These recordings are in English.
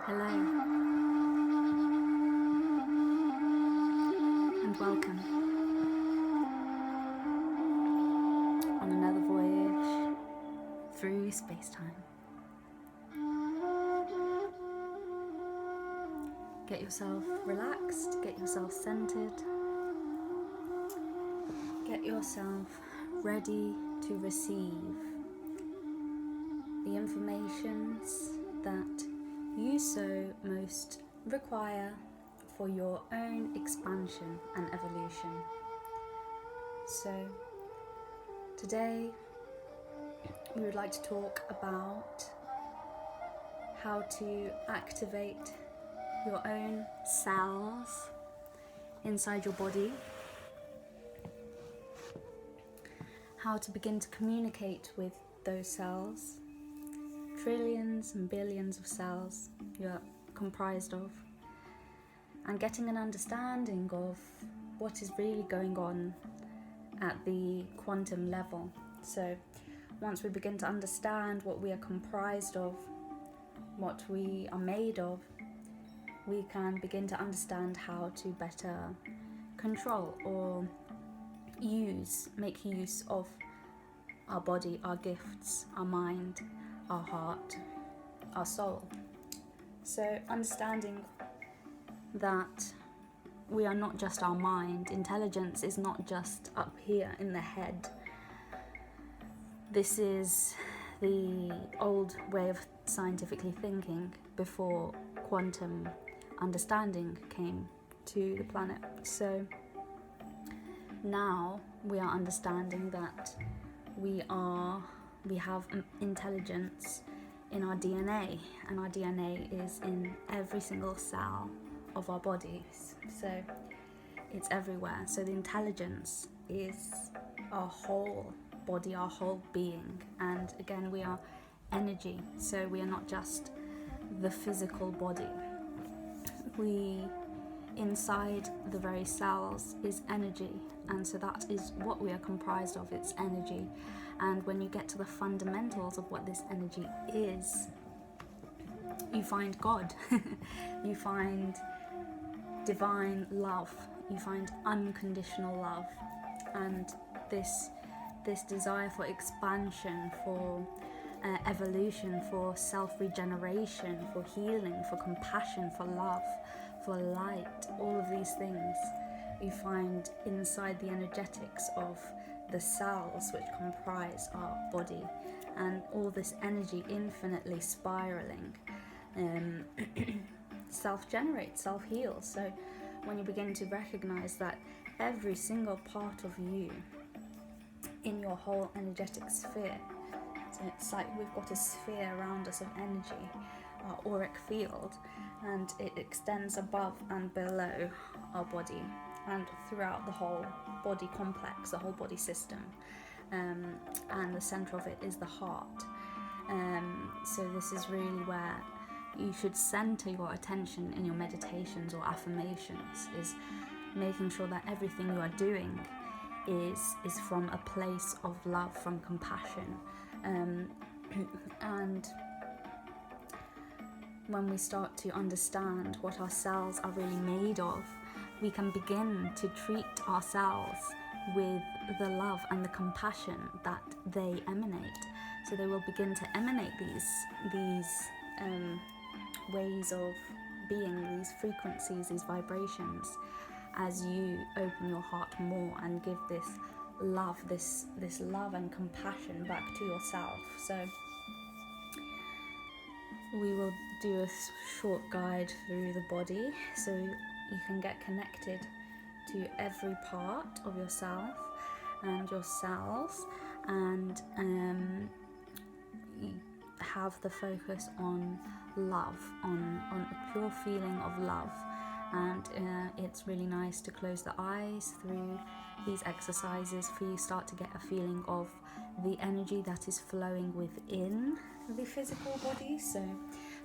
Hello and welcome on another voyage through space-time. Get yourself relaxed, get yourself centered, get yourself ready to receive the informations that you so most require for your own expansion and evolution. So today we would like to talk about how to activate your own cells inside your body, how to begin to communicate with those cells, trillions and billions of cells you're comprised of, and getting an understanding of what is really going on at the quantum level. So once we begin to understand what we are comprised of, what we are made of, we can begin to understand how to better control or make use of our body, our gifts, our mind, our heart, our soul. So understanding that we are not just our mind. Intelligence is not just up here in the head. This is the old way of scientifically thinking before quantum understanding came to the planet. So now we are understanding that we have intelligence in our DNA, and our DNA is in every single cell of our bodies. So it's everywhere. So the intelligence is our whole body, our whole being. And again, we are energy. So we are not just the physical body. Inside the very cells is energy, and so that is what we are comprised of. It's energy. And when you get to the fundamentals of what this energy is, you find God. You find divine love, you find unconditional love, and this desire for expansion, for evolution, for self-regeneration, for healing, for compassion, for love, for light, all of these things you find inside the energetics of the cells which comprise our body, and all this energy infinitely spiraling self-generates, self-heals. So when you begin to recognize that every single part of you in your whole energetic sphere, so it's like we've got a sphere around us of energy, our auric field, and it extends above and below our body and throughout the whole body complex, the whole body system, and the center of it is the heart. So this is really where you should center your attention in your meditations or affirmations, is making sure that everything you are doing is from a place of love, from compassion. And when we start to understand what our cells are really made of, we can begin to treat ourselves with the love and the compassion that they emanate. So they will begin to emanate these ways of being, these frequencies, these vibrations, as you open your heart more and give this love and compassion back to yourself. So we will do a short guide through the body so you can get connected to every part of yourself and your cells, and have the focus on love, on a pure feeling of love. And it's really nice to close the eyes through these exercises for you start to get a feeling of the energy that is flowing within the physical body. So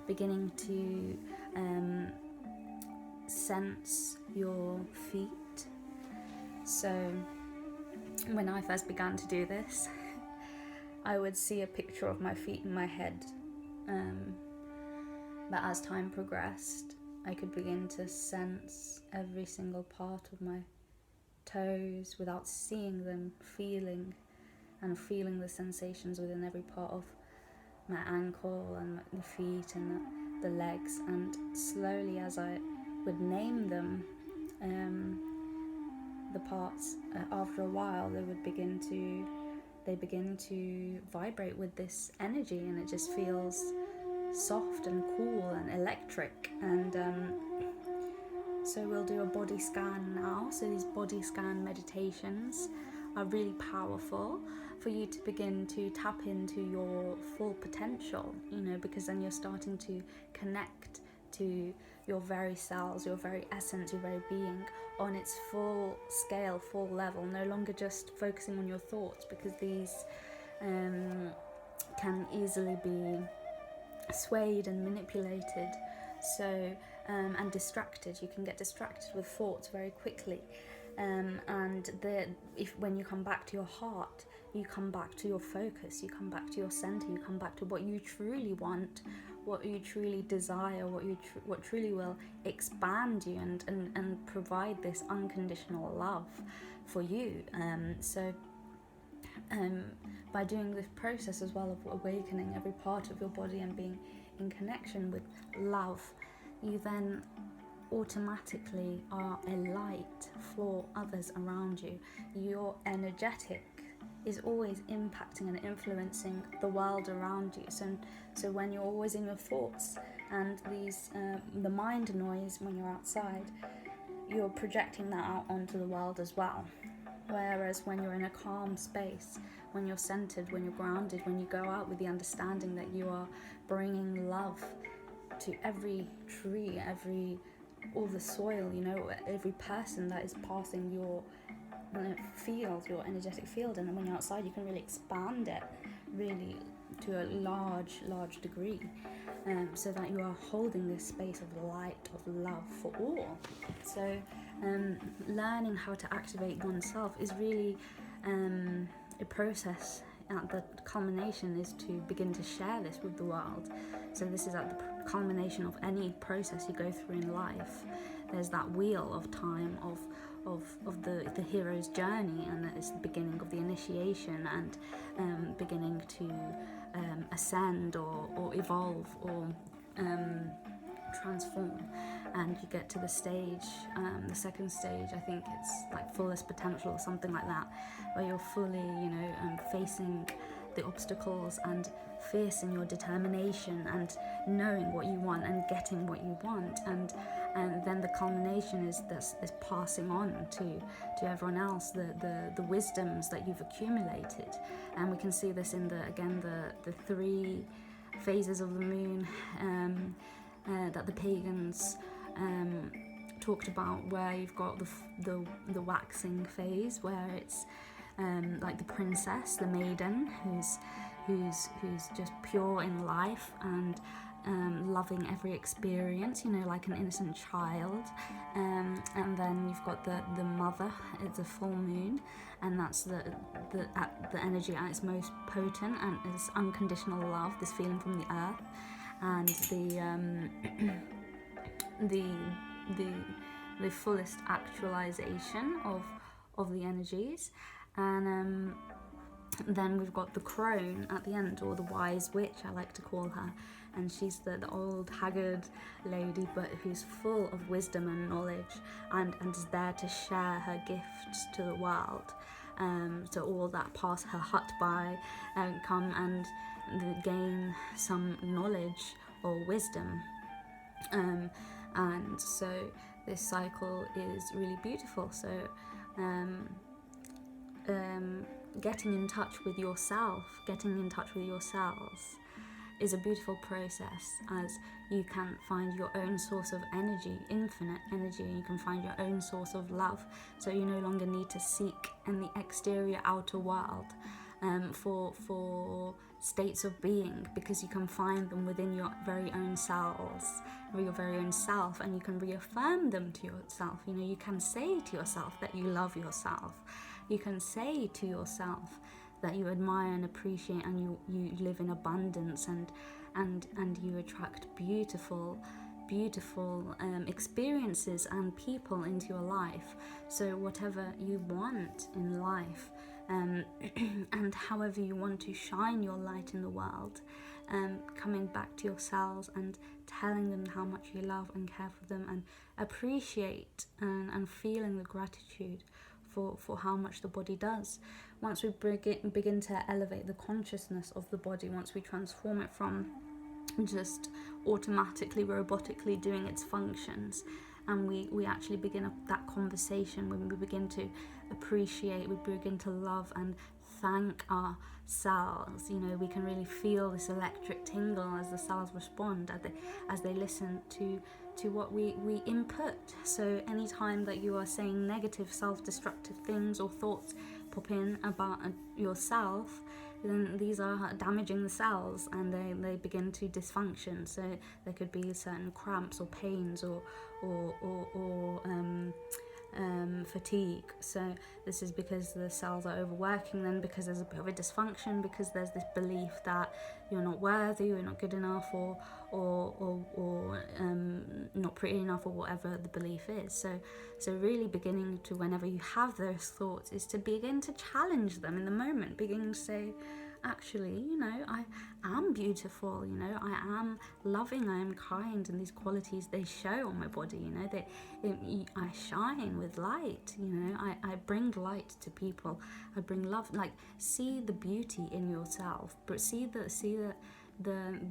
beginning to sense your feet. So when I first began to do this, I would see a picture of my feet in my head, But as time progressed, I could begin to sense every single part of my toes without seeing them, feeling the sensations within every part of my ankle and the feet and the legs. And slowly, as I would name them, the parts, after a while, they begin to vibrate with this energy, and it just feels soft and cool and electric. And so we'll do a body scan now. So these body scan meditations are really powerful for you to begin to tap into your full potential, because then you're starting to connect to your very cells, your very essence, your very being on its full scale, full level, no longer just focusing on your thoughts, because these can easily be swayed and manipulated, so and distracted. You can get distracted with thoughts very quickly, and when you come back to your heart, you come back to your focus, you come back to your center, you come back to what you truly want, what you truly desire, what truly will expand you and provide this unconditional love for you. By doing this process as well of awakening every part of your body and being in connection with love, you then automatically are a light for others around you. Your energetic is always impacting and influencing the world around you. So when you're always in your thoughts and the mind noise when you're outside, you're projecting that out onto the world as well. Whereas when you're in a calm space, when you're centered, when you're grounded, when you go out with the understanding that you are bringing love to every tree, all the soil, every person that is passing your field, your energetic field, and then when you're outside, you can really expand it really to a large degree, so that you are holding this space of light, of love for all. So learning how to activate oneself is really a process. At the culmination is to begin to share this with the world. So this is at the culmination of any process you go through in life. There's that wheel of time of the hero's journey, and it's the beginning of the initiation and beginning to ascend or evolve or transform. And you get to the stage, the second stage, I think it's like fullest potential or something like that, where you're fully, facing the obstacles and fierce in your determination and knowing what you want and getting what you want. And then the culmination is this passing on to everyone else the wisdoms that you've accumulated. And we can see this in the 3 phases of the moon that the pagans talked about, where you've got the waxing phase, where it's like the princess, the maiden, who's just pure in life and loving every experience, like an innocent child. And then you've got the mother, it's a full moon, and that's the energy at its most potent, and it's unconditional love, this feeling from the earth, and the fullest actualization of the energies. And then we've got the crone at the end, or the wise witch, I like to call her, and she's the old haggard lady, but who's full of wisdom and knowledge, and is there to share her gifts to the world, to all that pass her hut by and come and gain some knowledge or wisdom. And so this cycle is really beautiful. So getting in touch with yourself, getting in touch with yourselves is a beautiful process, as you can find your own source of energy, infinite energy, and you can find your own source of love. So you no longer need to seek in the exterior outer world for states of being, because you can find them within your very own cells, or your very own self, and you can reaffirm them to yourself. You can say to yourself that you love yourself. You can say to yourself that you admire and appreciate, and you live in abundance, and you attract beautiful experiences and people into your life. So whatever you want in life, and however you want to shine your light in the world, coming back to yourselves and telling them how much you love and care for them, and appreciate and feeling the gratitude for how much the body does. Once we begin to elevate the consciousness of the body, once we transform it from just automatically, robotically doing its functions, and we actually begin that conversation, when we begin to appreciate, we begin to love and thank our cells. We can really feel this electric tingle as the cells respond, as they listen to what we input. So anytime that you are saying negative, self-destructive things or thoughts pop in about yourself, then these are damaging the cells, and they begin to dysfunction. So there could be certain cramps or pains or fatigue. So this is because the cells are overworking, then because there's a bit of a dysfunction, because there's this belief that you're not worthy, you're not good enough, or not pretty enough, or whatever the belief is. So really beginning to, whenever you have those thoughts, is to begin to challenge them in the moment, beginning to say, actually, I am beautiful, I am loving, I am kind, and these qualities, they show on my body, I shine with light, I bring light to people, I bring love. Like, see the beauty in yourself, but see the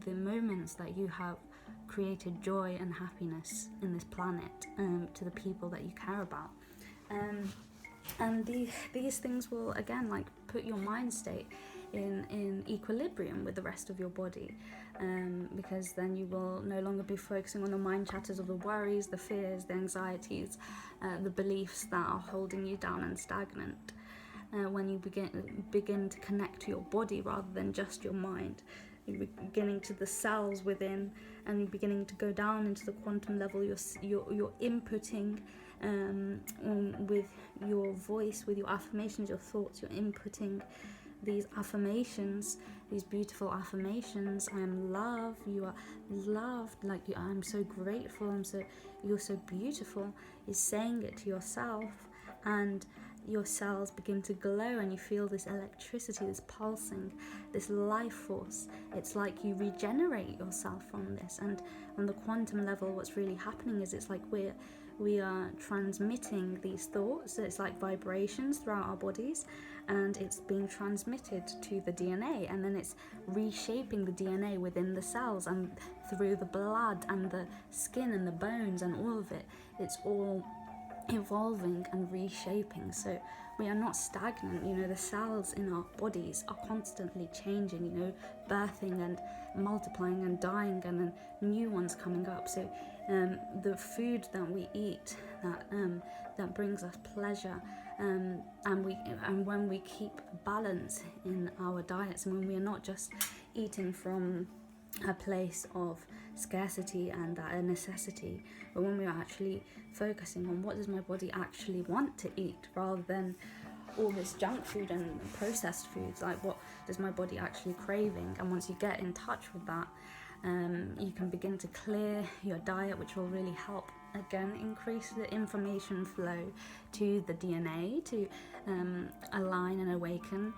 moments that you have created joy and happiness in this planet, to the people that you care about. And these things will, again, like, put your mind state in equilibrium with the rest of your body, because then you will no longer be focusing on the mind chatters of the worries, the fears, the anxieties, the beliefs that are holding you down and stagnant. When you begin to connect to your body rather than just your mind, you're beginning to the cells within, and you're beginning to go down into the quantum level. You're inputting with your voice, with your affirmations, your thoughts. You're inputting these affirmations, these beautiful affirmations. I am loved, you are loved, like, I'm so grateful, you're so beautiful. You're saying it to yourself, and your cells begin to glow, and you feel this electricity, this pulsing, this life force. It's like you regenerate yourself from this. And on the quantum level, what's really happening is, it's like we are transmitting these thoughts. So it's like vibrations throughout our bodies, and it's being transmitted to the DNA, and then it's reshaping the DNA within the cells and through the blood and the skin and the bones and all of it. It's all evolving and reshaping. So we are not stagnant. The cells in our bodies are constantly changing, birthing and multiplying and dying, and then new ones coming up. So the food that we eat that brings us pleasure, and when we keep balance in our diets, and when we are not just eating from a place of scarcity and a necessity, but when we are actually focusing on what does my body actually want to eat, rather than all this junk food and processed foods, like what does my body actually craving. And once you get in touch with that, you can begin to clear your diet, which will really help, again, increase the information flow to the DNA to align and awaken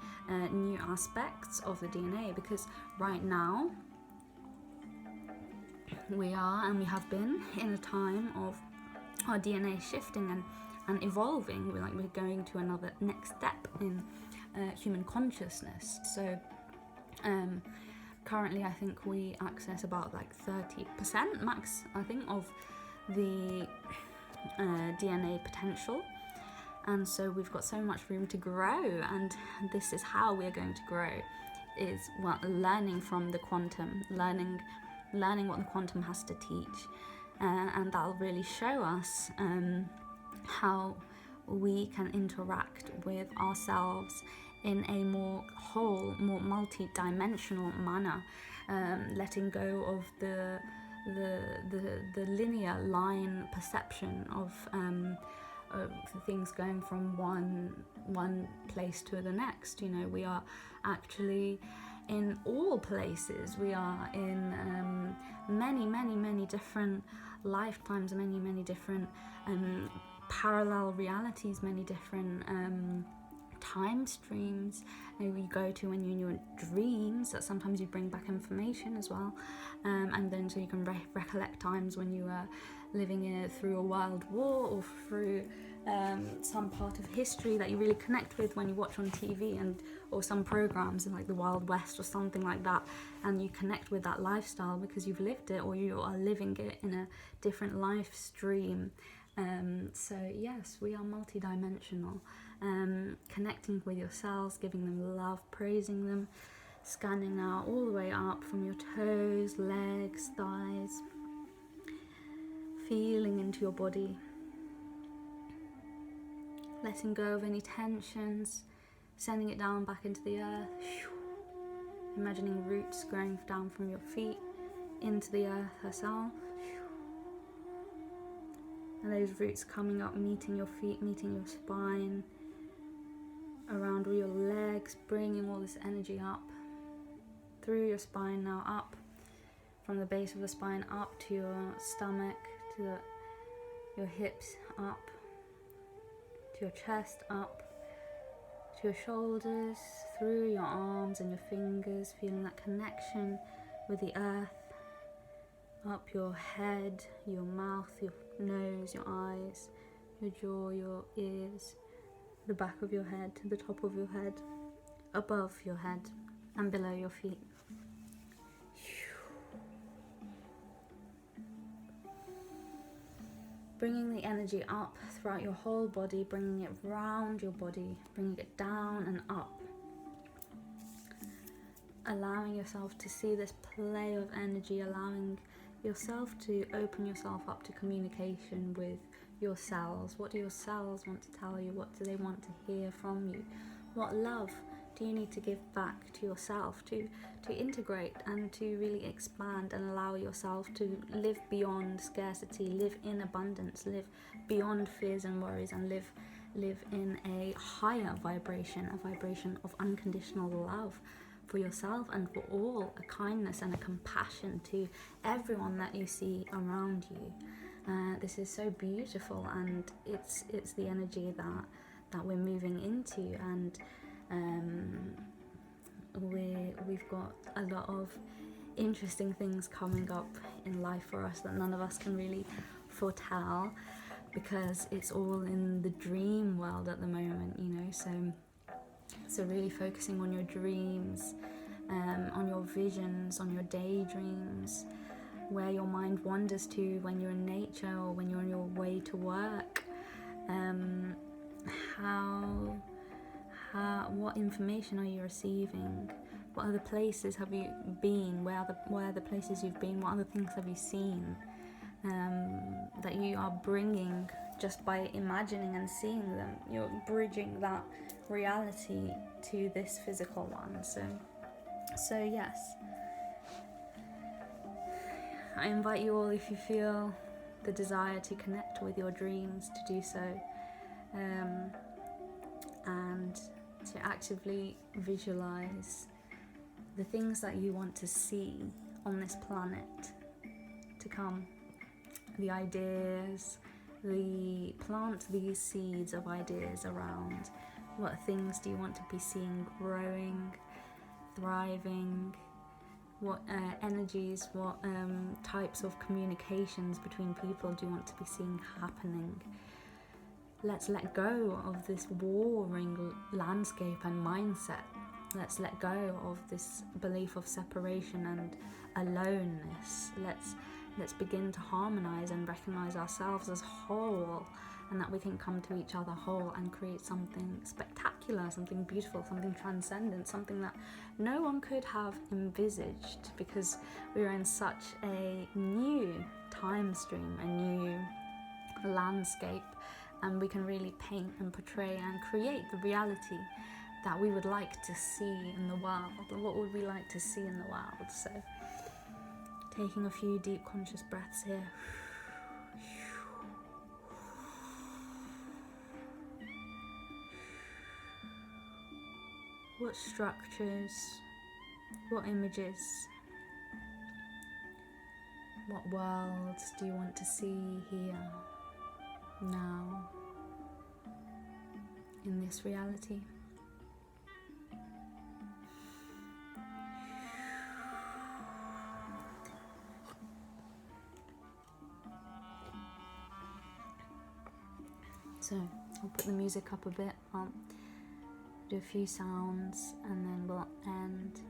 new aspects of the DNA. Because right now we are, and we have been, in a time of our DNA shifting and evolving. We're going to another next step in human consciousness. So currently I think we access about like 30% max, I think, of the DNA potential, and so we've got so much room to grow. And this is how we're going to grow, is learning from the quantum, learning what the quantum has to teach, and that'll really show us how we can interact with ourselves in a more whole, more multi-dimensional manner, letting go of the linear line perception things going from one place to the next. You know, we are actually in all places. We are in many different lifetimes, many different parallel realities, many different time streams. Maybe you go to when you're in your dreams, that sometimes you bring back information as well, and then so you can recollect times when you were living through a world war, or through some part of history that you really connect with when you watch on TV, or some programs like the Wild West or something like that, and you connect with that lifestyle because you've lived it, or you are living it in a different life stream. So yes, we are multidimensional. Connecting with your cells, giving them love, praising them, scanning out all the way up from your toes, legs, thighs, feeling into your body, letting go of any tensions, sending it down back into the earth, imagining roots growing down from your feet into the earth herself, and those roots coming up, meeting your feet, meeting your spine, around all your legs, bringing all this energy up through your spine, now up from the base of the spine up to your stomach, to your hips, up to your chest, up to your shoulders, through your arms and your fingers, feeling that connection with the earth, up your head, your mouth, your nose, your eyes, your jaw, your ears, the back of your head, to the top of your head, above your head and below your feet. Bringing the energy up throughout your whole body, bringing it round your body, bringing it down and up. Allowing yourself to see this play of energy, allowing yourself to open yourself up to communication with your cells. What do your cells want to tell you? What do they want to hear from you? What love do you need to give back to yourself to integrate and to really expand and allow yourself to live beyond scarcity, live in abundance, live beyond fears and worries, and live in a higher vibration, a vibration of unconditional love for yourself and for all, a kindness and a compassion to everyone that you see around you. This is so beautiful, and it's the energy that we're moving into, and we've got a lot of interesting things coming up in life for us that none of us can really foretell, because it's all in the dream world at the moment, you know. So really focusing on your dreams, on your visions, on your daydreams, where your mind wanders to when you're in nature or when you're on your way to work. What information are you receiving? What other places have you been? Where are the places you've been? What other things have you seen that you are bringing just by imagining and seeing them? You're bridging that reality to this physical one. So yes, I invite you all, if you feel the desire to connect with your dreams, to do so, and to actively visualize the things that you want to see on this planet to come, the ideas, plant these seeds of ideas around. What things do you want to be seeing growing, thriving? What energies, what types of communications between people do you want to be seeing happening? Let's let go of this warring landscape and mindset. Let's let go of this belief of separation and aloneness. Let's begin to harmonize and recognize ourselves as whole, and that we can come to each other whole and create something spectacular, something beautiful, something transcendent, something that no one could have envisaged, because we are in such a new time stream, a new landscape, and we can really paint and portray and create the reality that we would like to see in the world. What would we like to see in the world? So taking a few deep conscious breaths here. What structures, what images, what worlds do you want to see here, now, in this reality? So I'll put the music up a bit, I'll do a few sounds, and then we'll end,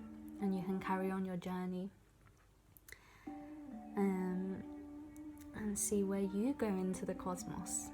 and you can carry on your journey and see where you go into the cosmos.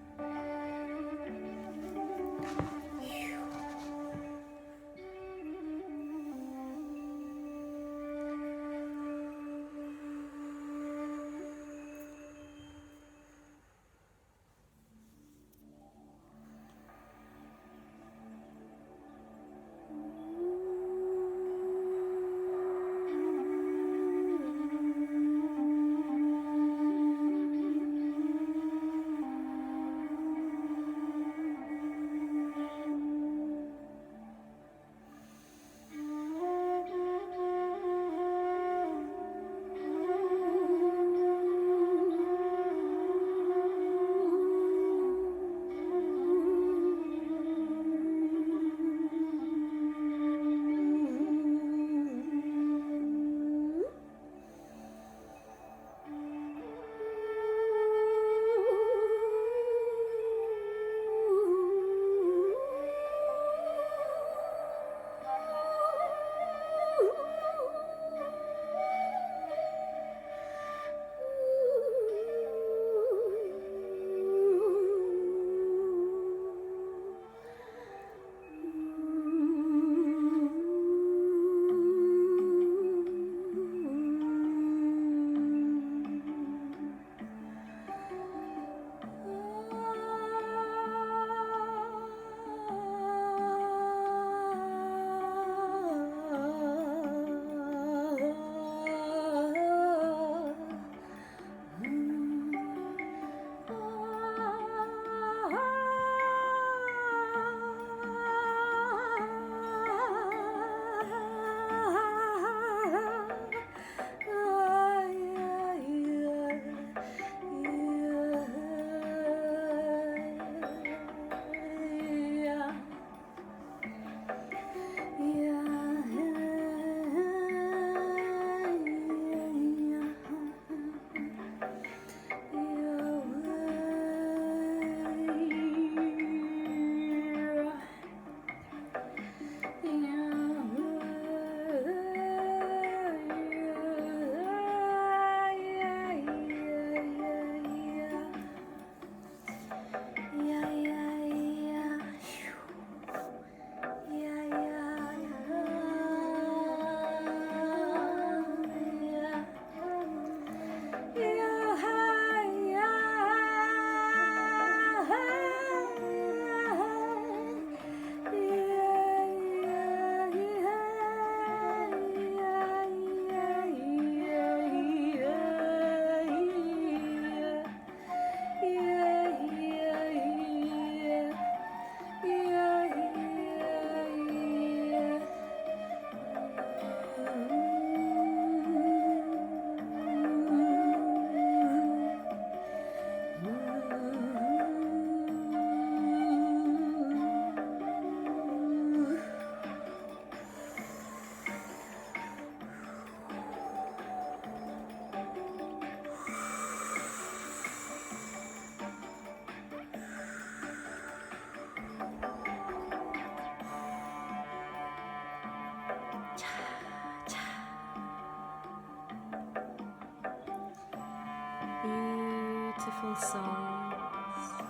Beautiful souls,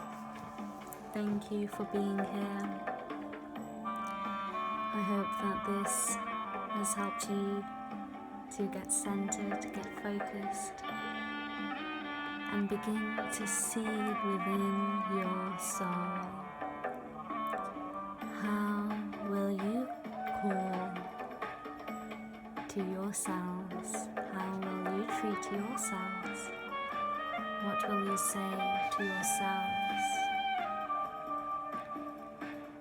thank you for being here. I hope that this has helped you to get centered, to get focused, and begin to see within your soul. How will you call to yourselves? How will you treat yourselves? What will you say to yourselves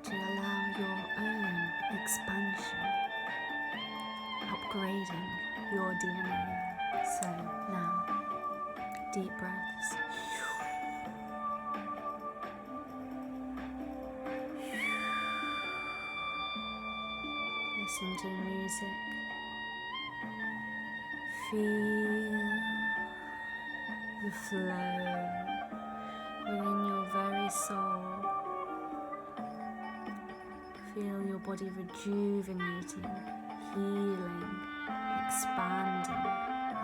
to allow your own expansion? upgrading your DNA. So now, deep breaths. Listen to the music. Feel the flow within your very soul. Feel your body rejuvenating, healing, expanding,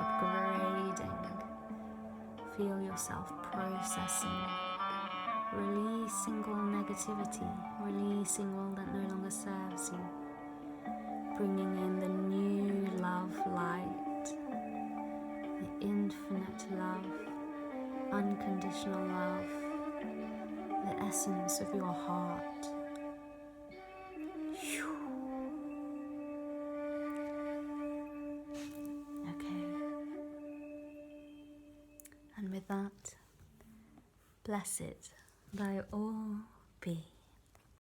upgrading. Feel yourself processing, releasing all negativity, releasing all that no longer serves you, bringing in the new love light, the infinite love, unconditional love, the essence of your heart. Okay. And with that, blessed thy all be.